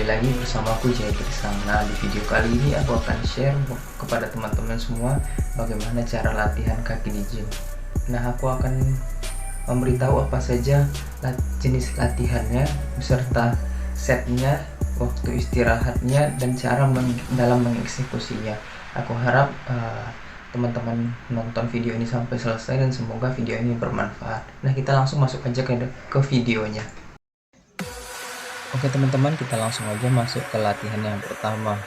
kembali lagi bersama aku Jaya Trisang. Nah, di video kali ini aku akan share kepada teman-teman semua bagaimana cara latihan kaki di gym. Nah, aku akan memberitahu apa saja jenis latihannya beserta setnya, waktu istirahatnya, dan cara dalam mengeksekusinya. Aku harap teman-teman nonton video ini sampai selesai dan semoga video ini bermanfaat. Nah, kita langsung masuk aja ke videonya. Oke teman-teman, kita langsung aja masuk ke latihan yang pertama.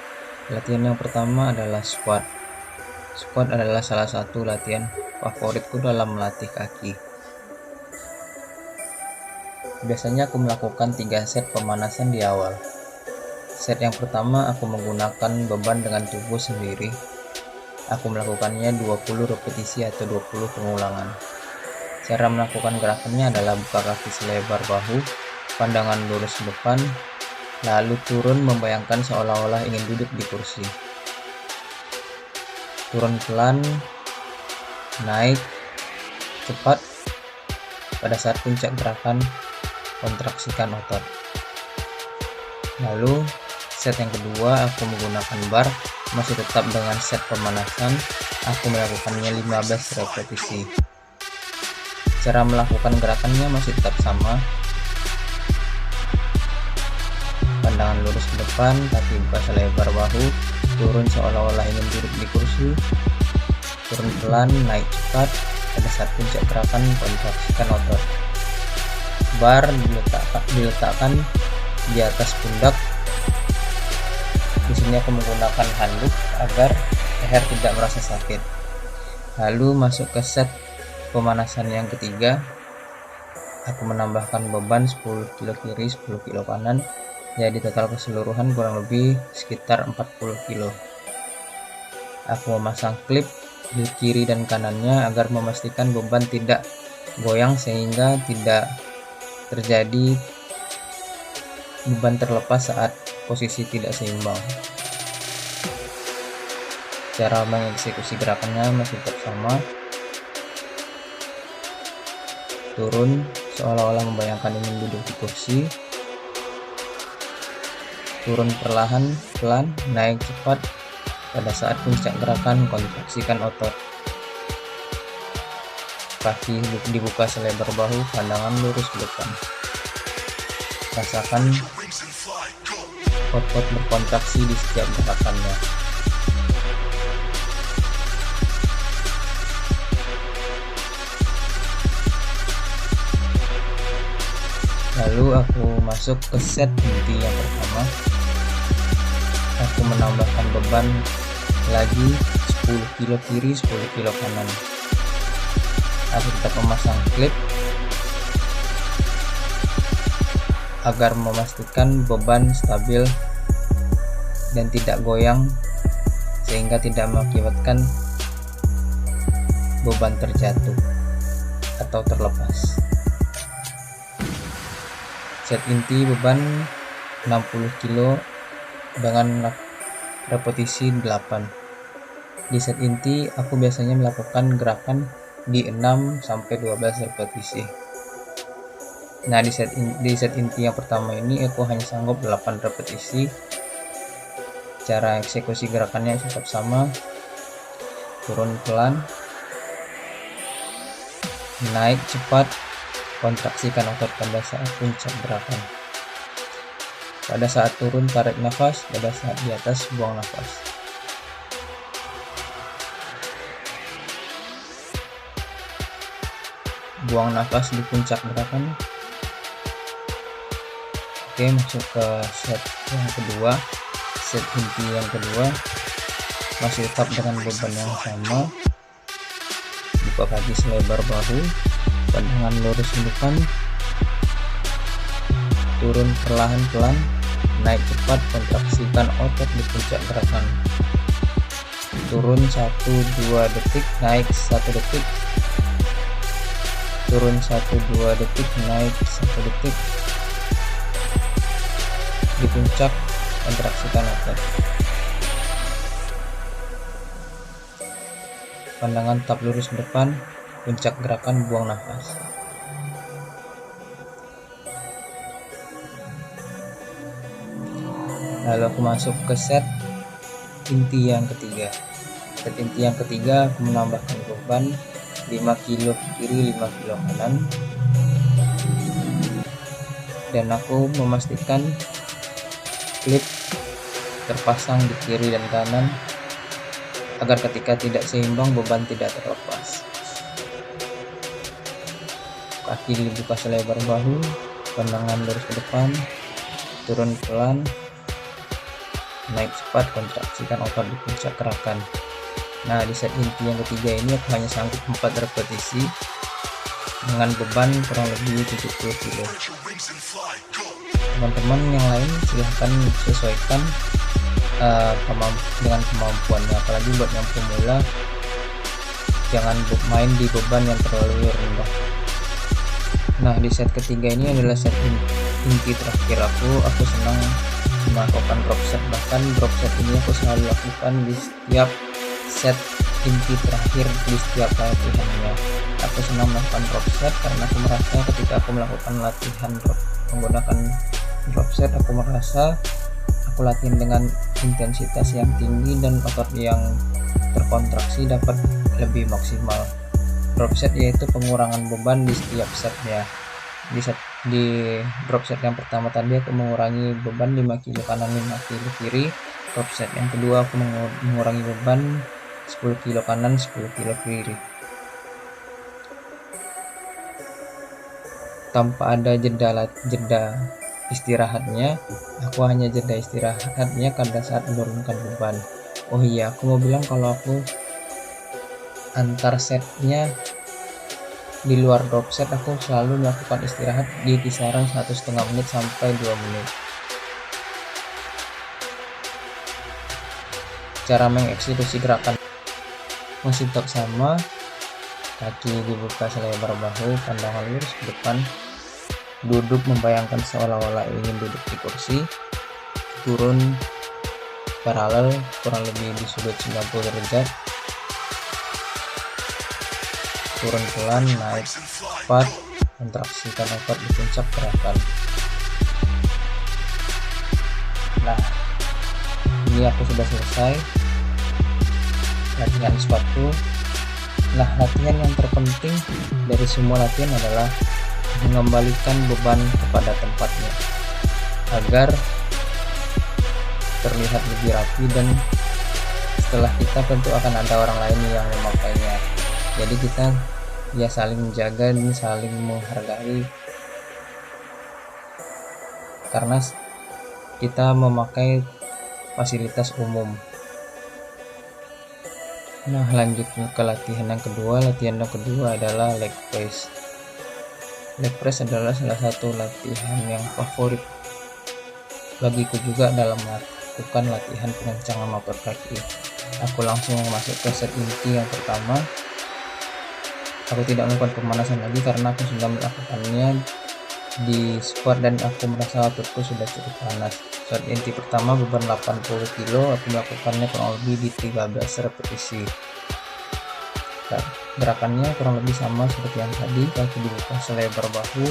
Latihan yang pertama adalah squat. Squat adalah salah satu latihan favoritku dalam melatih kaki. Biasanya aku melakukan 3 set pemanasan di awal. Set yang pertama aku menggunakan beban dengan tubuh sendiri. Aku melakukannya 20 repetisi atau 20 pengulangan. Cara melakukan gerakannya adalah buka kaki selebar bahu, pandangan lurus ke depan, lalu turun membayangkan seolah-olah ingin duduk di kursi. Turun pelan, naik cepat. Pada saat puncak gerakan, kontraksikan otot. Lalu set yang kedua aku menggunakan bar, masih tetap dengan set pemanasan. Aku melakukannya 15 repetisi. Cara melakukan gerakannya masih tetap sama. Pandangan lurus ke depan, kaki buka selebar bahu, turun seolah-olah ingin duduk di kursi, turun pelan, naik cepat. Pada saat puncak gerakan, kontraksikan otot. Bar diletakkan di atas pundak. Di sini aku menggunakan handuk agar leher tidak merasa sakit. Lalu masuk ke set pemanasan yang ketiga. Aku menambahkan beban 10 kilo kiri, 10 kilo kanan. Jadi total keseluruhan kurang lebih sekitar 40 kilo. Aku memasang klip di kiri dan kanannya agar memastikan beban tidak goyang sehingga tidak terjadi beban terlepas saat posisi tidak seimbang. Cara mengeksekusi gerakannya masih tetap sama. Turun seolah-olah membayangkan ingin duduk di kursi. Turun perlahan-pelan, naik cepat. Pada saat puncak gerakan, kontraksikan otot. Kaki dibuka selebar bahu, pandangan lurus ke depan. Rasakan otot berkontraksi di setiap gerakannya. Lalu aku masuk ke set inti yang pertama. Aku menambahkan beban lagi 10 kilo kiri, 10 kilo kanan. Aku tetap memasang klip agar memastikan beban stabil dan tidak goyang sehingga tidak mengakibatkan beban terjatuh atau terlepas. Set inti beban 60 kilo dengan repetisi 8. Di set inti aku biasanya melakukan gerakan di 6 sampai 12 repetisi. Nah, di set inti yang pertama ini aku hanya sanggup 8 repetisi. Cara eksekusi gerakannya tetap sama. Turun pelan, naik cepat, kontraksikan otot pada saat puncak gerakan. Pada saat turun tarik nafas, pada saat di atas buang nafas. Buang nafas di puncak gerakan. Oke, masuk ke set yang kedua. Set inti yang kedua masih tetap dengan beban yang sama. Buka kaki selebar bahu, pandangan lurus ke depan. Turun perlahan-pelan, naik cepat, kontraksikan otot di puncak gerakan. Turun 1-2 detik, naik 1 detik. Turun 1-2 detik, naik 1 detik. Di puncak, kontraksikan otot. Pandangan tetap lurus ke depan, puncak gerakan, buang nafas. Lalu aku masuk ke set inti yang ketiga. Set inti yang ketiga aku menambahkan beban 5 kilo ke kiri, 5 kilo kanan, dan aku memastikan klip terpasang di kiri dan kanan agar ketika tidak seimbang beban tidak terlepas. Kaki dibuka selebar bahu, pandangan lurus ke depan, turun pelan, naik cepat, kontraksikan otot di puncak gerakan. Nah, di set inti yang ketiga ini aku hanya sanggup 4 repetisi dengan beban kurang lebih 70 kg. Teman-teman yang lain silahkan sesuaikan dengan kemampuannya, apalagi buat yang pemula jangan main di beban yang terlalu rendah. Nah, di set ketiga ini adalah set inti terakhir aku senang melakukan drop set, bahkan drop set ini aku selalu lakukan di setiap set inti terakhir di setiap latihannya. Aku senang melakukan drop set karena aku merasa ketika aku melakukan latihan menggunakan drop set, aku merasa aku latihan dengan intensitas yang tinggi dan otot yang terkontraksi dapat lebih maksimal. Drop set yaitu pengurangan beban di setiap setnya. Di drop set yang pertama tadi aku mengurangi beban 5 kilo kanan, 5 kilo kiri. Drop set yang kedua aku mengurangi beban 10 kilo kanan, 10 kilo kiri, tanpa ada jeda istirahatnya. Aku hanya jeda istirahatnya pada saat menurunkan beban. Oh iya, aku mau bilang kalau aku antar setnya di luar drop set aku selalu melakukan istirahat di kisaran 1,5 menit sampai 2 menit. Cara mengeksekusi gerakan masih tetap sama, kaki dibuka selebar bahu, pandangan lurus ke depan, duduk membayangkan seolah-olah ingin duduk di kursi, turun paralel kurang lebih di sudut 90 derajat, turun pelan, naik cepat, kontraksikan otot di puncak gerakan. Nah, ini aku sudah selesai latihan sepatu. Nah, latihan yang terpenting dari semua latihan adalah mengembalikan beban kepada tempatnya agar terlihat lebih rapi, dan setelah kita tentu akan ada orang lain yang memakainya. Jadi kita ya saling menjaga dan saling menghargai karena kita memakai fasilitas umum. Nah, lanjut ke latihan yang kedua. Latihan yang kedua adalah leg press. Leg press adalah salah satu latihan yang favorit bagiku juga dalam melakukan latihan pengencangan otot kaki. Aku langsung masuk ke set inti yang pertama. Aku tidak melakukan pemanasan lagi karena aku sudah melakukannya di squat dan aku merasa ototku sudah cukup panas. Set inti pertama beban 80 kg, aku melakukannya kurang lebih di 13 repetisi. Gerakannya kurang lebih sama seperti yang tadi, kaki dibuka selebar bahu.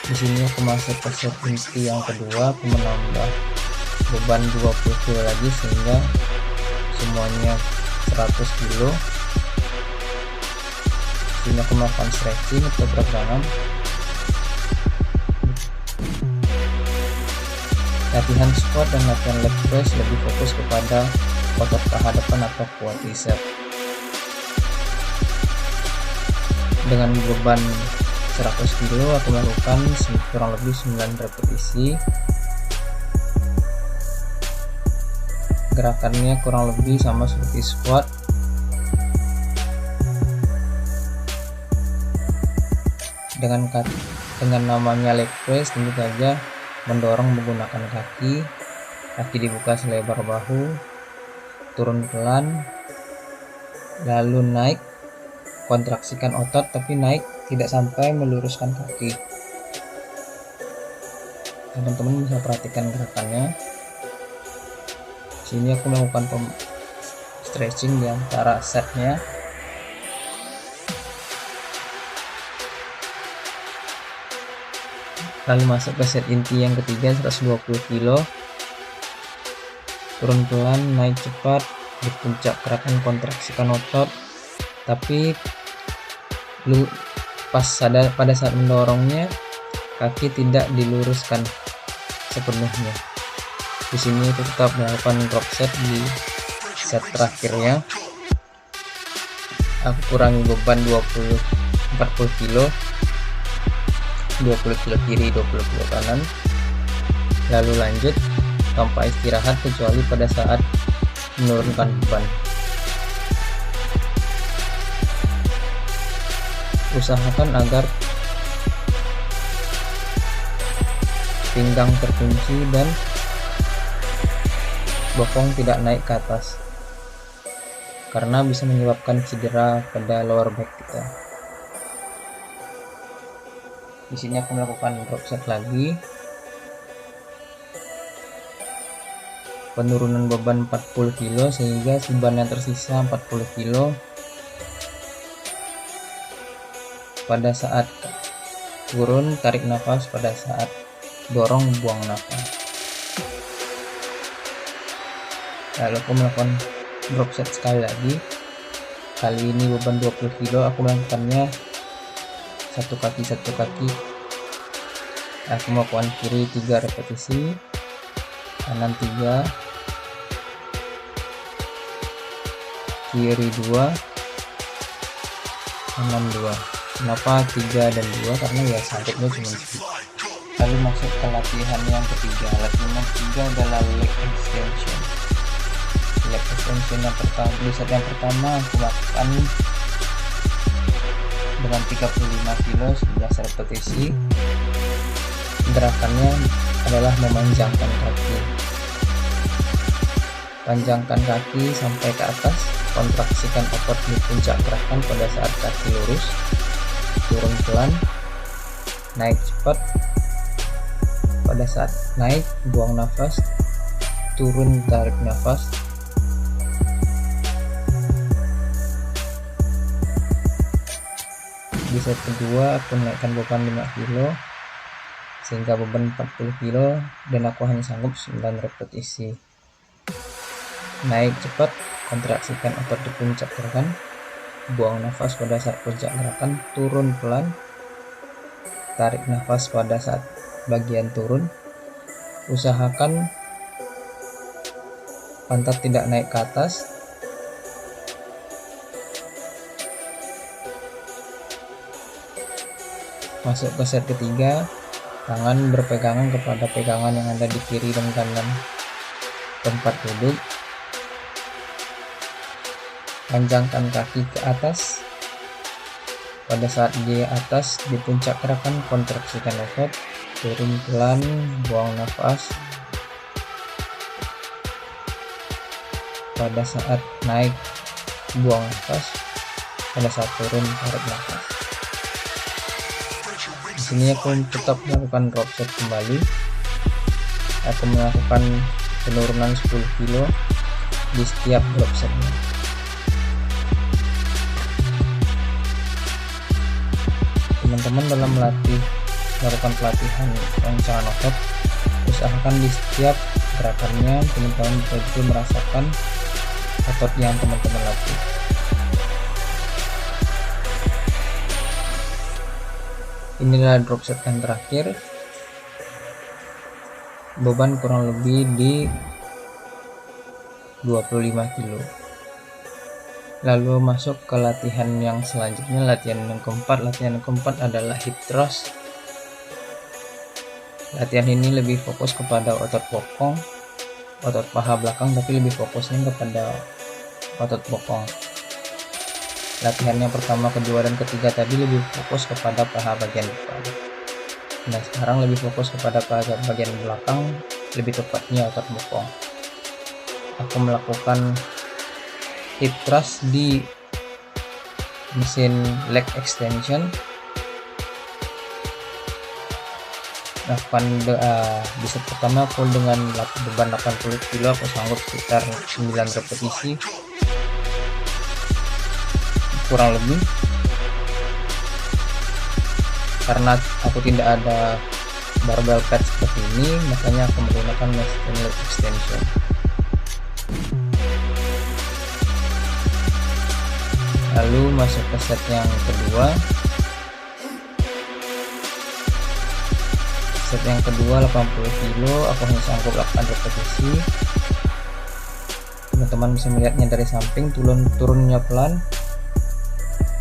Di sini aku masuk ke set inti yang kedua, aku menambah beban 20 kg lagi sehingga semuanya 100 kg. Sini aku melakukan stretching atau peregangan. Latihan squat dan latihan leg press lebih fokus kepada otot paha depan atau quadricep. Dengan beban 100 kg aku melakukan kurang lebih 9 repetisi. Gerakannya kurang lebih sama seperti squat. Dengan namanya leg press, tentu saja mendorong menggunakan kaki dibuka selebar bahu, turun pelan, lalu naik, kontraksikan otot tapi naik tidak sampai meluruskan kaki. Teman-teman bisa perhatikan gerakannya. Sini aku melakukan stretching di antara setnya. Lalu masuk ke set inti yang ketiga 120 kilo, turun pelan, naik cepat. Di puncak gerakan kontraksikan otot, tapi pada saat mendorongnya kaki tidak diluruskan sepenuhnya. Di sini aku tetap melakukan drop set di set terakhirnya. Aku kurangi beban 40 kilo, 20 kilo kiri, 20 kilo kanan, lalu lanjut tanpa istirahat kecuali pada saat menurunkan beban. Usahakan agar pinggang terkunci dan bokong tidak naik ke atas, karena bisa menyebabkan cedera pada lower back kita. Di sini aku melakukan drop set lagi. Penurunan beban 40 kilo sehingga beban yang tersisa 40 kilo. Pada saat turun tarik nafas, pada saat dorong buang nafas. Lalu aku melakukan drop set sekali lagi. Kali ini beban 20 kilo, aku melakukannya satu kaki. Aku melakukan kiri 3 repetisi, kanan 3, kiri 2, kanan 2. Kenapa 3 dan 2? Karena ya sakitnya cuma sedikit. Lalu masuk ke latihan yang ketiga. Latihan yang ketiga adalah leg extension. Leg extension yang pertama, di set yang pertama aku lakukan dengan 35 kilo 11 repetisi. Gerakannya adalah memanjangkan kaki. Panjangkan kaki sampai ke atas, kontraksikan otot di puncak gerakan pada saat kaki lurus, turun pelan, naik cepat. Pada saat naik buang nafas, turun tarik nafas. Di set kedua aku naikkan beban 5 kilo sehingga beban 40 kilo dan aku hanya sanggup 9 repetisi. Naik cepat, kontraksikan otot di puncak gerakan, buang nafas pada saat puncak gerakan, turun pelan, tarik nafas pada saat bagian turun. Usahakan pantat tidak naik ke atas. Masuk ke set ketiga, tangan berpegangan kepada pegangan yang ada di kiri dan kanan tempat duduk. Panjangkan kaki ke atas. Pada saat di atas di puncak gerakan, kontraksikan otot, turun pelan, buang nafas. Pada saat naik buang nafas, pada saat turun tarik nafas. Di sini aku tetap melakukan drop set kembali. Aku melakukan penurunan 10 kilo di setiap drop setnya. Teman-teman dalam melakukan pelatihan rancangan otot, usahakan di setiap gerakannya teman-teman betul-betul merasakan otot yang teman-teman latih. Inilah drop set yang terakhir, beban kurang lebih di 25 kilo. Lalu masuk ke latihan yang selanjutnya, latihan yang keempat. Latihan yang keempat adalah hip thrust. Latihan ini lebih fokus kepada otot bokong, otot paha belakang, tapi lebih fokusnya kepada otot bokong. Latihan yang pertama, kedua, dan ketiga tadi lebih fokus kepada paha bagian depan. Nah, sekarang lebih fokus kepada paha bagian belakang, lebih tepatnya otot bokong. Aku melakukan hip thrust di mesin leg extension. Di set pertama aku dengan beban 80 kilo aku sanggup sekitar 9 repetisi kurang lebih, karena aku tidak ada barbell pad seperti ini, makanya aku menggunakan machine leg extension. Lalu masuk ke set yang kedua. Set yang kedua 80 kilo, aku hanya sanggup 8 repetisi. Teman-teman bisa melihatnya dari samping, turunnya pelan,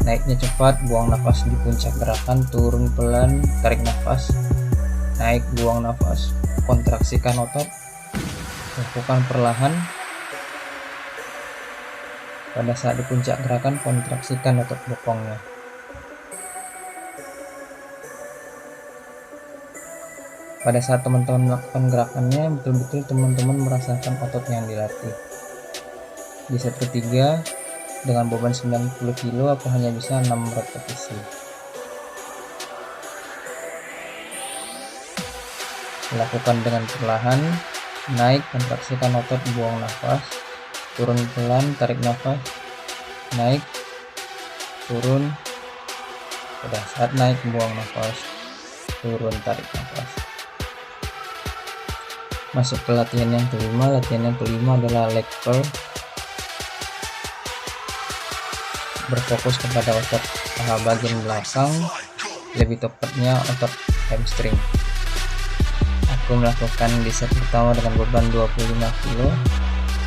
naiknya cepat, buang nafas di puncak gerakan, turun pelan, tarik nafas, naik, buang nafas, kontraksikan otot, lakukan perlahan. Pada saat di puncak gerakan, kontraksikan otot bokongnya. Pada saat teman-teman melakukan gerakannya, betul-betul teman-teman merasakan otot yang dilatih. Di set ketiga, dengan beban 90 kilo, aku hanya bisa 6 repetisi. Lakukan dengan perlahan, naik, kontraksikan otot, buang nafas, turun pelan, tarik nafas, naik, turun. Pada saat naik, buang nafas, turun, tarik nafas. Masuk ke latihan yang kelima. Latihan yang kelima adalah leg curl, berfokus kepada otot paha bagian belakang, lebih tepatnya otot hamstring. Aku melakukan di set pertama dengan beban 25 kilo,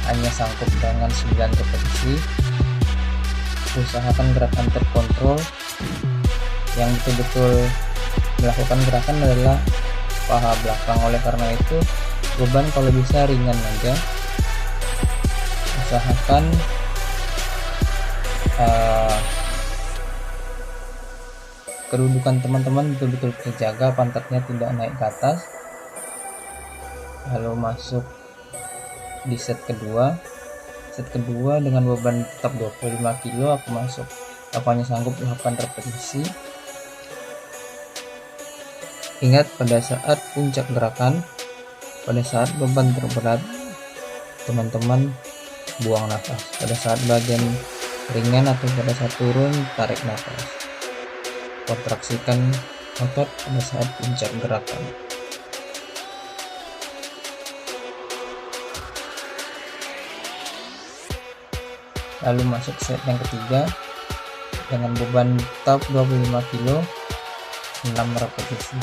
hanya sanggup dengan 9 repetisi. Usahakan gerakan terkontrol. Yang betul-betul melakukan gerakan adalah paha belakang. Oleh karena itu, beban kalau bisa ringan aja. Usahakan kedudukan teman-teman betul-betul terjaga, pantatnya tidak naik ke atas. Lalu masuk di set kedua. Set kedua dengan beban tetap 25 kilo, aku hanya sanggup 8 repetisi. Ingat, pada saat puncak gerakan, pada saat beban terberat, teman-teman buang nafas. Pada saat bagian ringan atau pada saat turun, tarik nafas. Kontraksikan otot pada saat puncak gerakan. Lalu masuk set yang ketiga dengan beban tetap 25 kilo, 6 repetisi.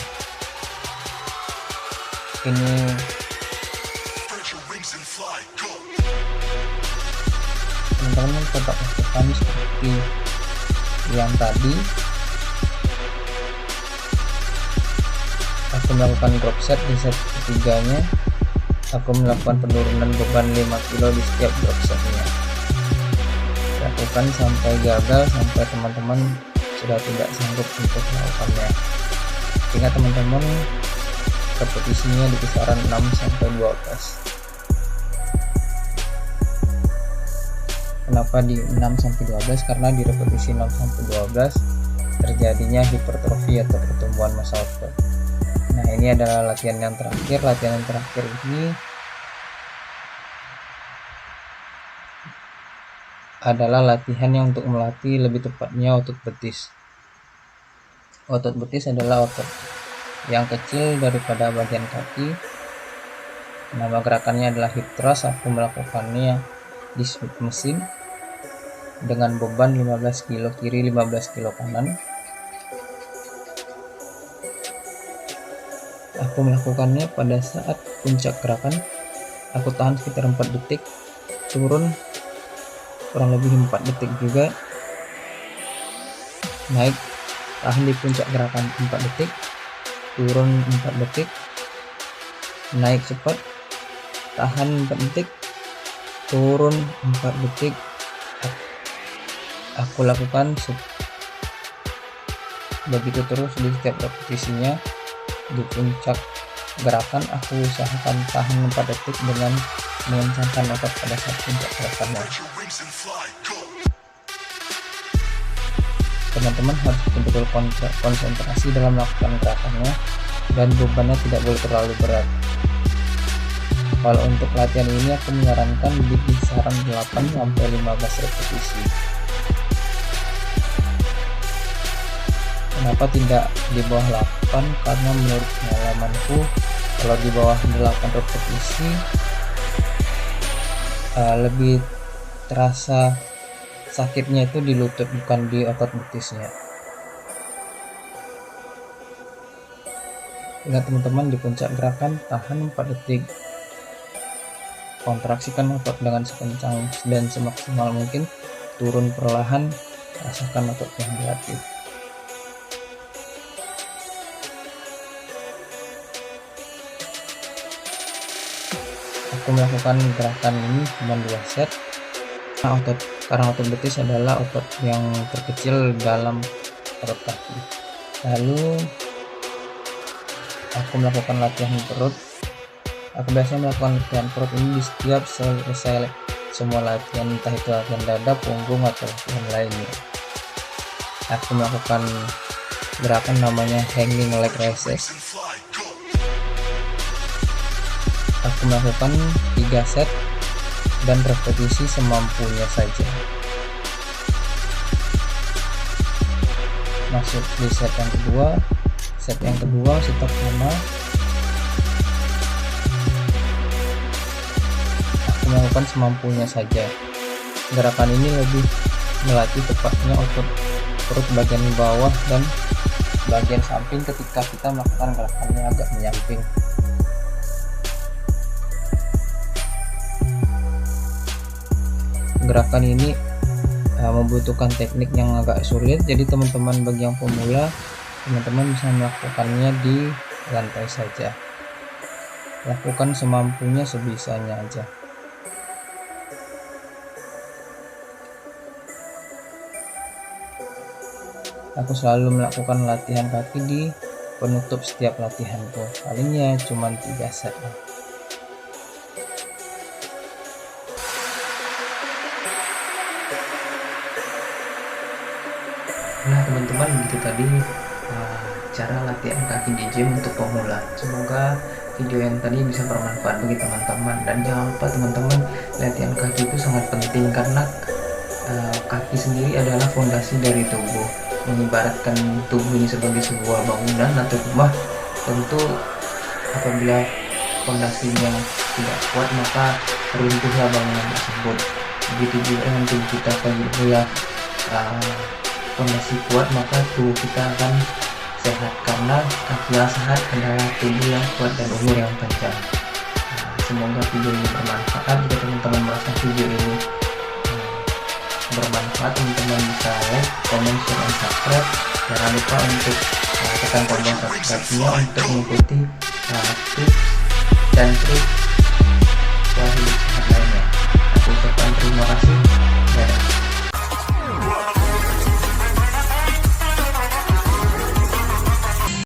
Ini teman-teman tetap lakukan seperti yang tadi. Aku melakukan drop set di set ketiganya. Aku melakukan penurunan beban 5 kilo di setiap drop setnya. Lakukan sampai gagal, sampai teman-teman sudah tidak sanggup untuk melakukannya. Ingat teman-teman, repetisinya di kisaran 6-12. Kenapa di 6-12? Karena di repetisi 6-12 terjadinya hipertrofi atau pertumbuhan massa otot. Nah, ini adalah latihan yang terakhir. Latihan yang terakhir ini adalah latihan yang untuk melatih, lebih tepatnya otot betis. Otot betis adalah otot yang kecil daripada bagian kaki. Nama gerakannya adalah hip thrust. Aku melakukannya di Smith mesin dengan beban 15 kilo kiri, 15 kilo kanan. Aku melakukannya pada saat puncak gerakan. Aku tahan sekitar 4 detik, turun kurang lebih 4 detik juga, naik, tahan di puncak gerakan 4 detik, turun 4 detik, naik cepat, tahan 4 detik, turun 4 detik. Aku lakukan begitu terus di setiap repetisinya. Di puncak gerakan aku usahakan tahan 4 detik dengan mengencangkan otot pada saat puncak gerakannya. Teman-teman harus betul-betul konsentrasi dalam melakukan gerakannya dan bebannya tidak boleh terlalu berat. Kalau untuk latihan ini aku menyarankan di kisaran 8-15 repetisi. Kenapa tidak di bawah 8? Karena menurut pengalamanku kalau di bawah 8 repetisi lebih terasa sakitnya itu di lutut, bukan di otot betisnya. Ingat teman-teman, di puncak gerakan tahan 4 detik, kontraksikan otot dengan sekencang dan semaksimal mungkin, turun perlahan, rasakan otot yang dilatih. Aku melakukan gerakan ini cuma 2 set karena otot betis adalah otot yang terkecil dalam otot kaki. Lalu aku melakukan latihan perut. Aku biasanya melakukan latihan perut ini di setiap selesai semua latihan, entah itu latihan dada, punggung, atau latihan lainnya. Aku melakukan gerakan namanya hanging leg raises. Aku melakukan 3 set dan repetisi semampunya saja. Masuk di set yang kedua. Set yang kedua stop lama. Aku melakukan semampunya saja. Gerakan ini lebih melatih tepatnya otot perut bagian bawah dan bagian samping ketika kita melakukan gerakannya agak menyamping. Gerakan ini membutuhkan teknik yang agak sulit, jadi teman-teman bagi yang pemula, teman-teman bisa melakukannya di lantai saja. Lakukan semampunya, sebisanya aja. Aku selalu melakukan latihan kaki di penutup setiap latihanku. Paling cuma 3 set lah. Nah teman-teman, begitu tadi cara latihan kaki di gym untuk pemula. Semoga video yang tadi bisa bermanfaat bagi teman-teman, dan jangan lupa teman-teman, latihan kaki itu sangat penting karena kaki sendiri adalah fondasi dari tubuh. Mengibaratkan tubuh ini sebagai sebuah bangunan atau rumah, tentu apabila fondasinya tidak kuat maka runtuhlah bangunan tersebut. Begitu juga dengan tubuh kita, apabila fondasi kuat maka tubuh kita akan sehat, karena kaki yang sehat adalah tubuh yang kuat dan umur yang panjang. Semoga video ini bermanfaat. Jika teman-teman merasa video ini bermanfaat, teman-teman bisa like, comment, share, dan subscribe. Jangan lupa untuk tekan tombol subscribe-nya untuk mengikuti tips dan trik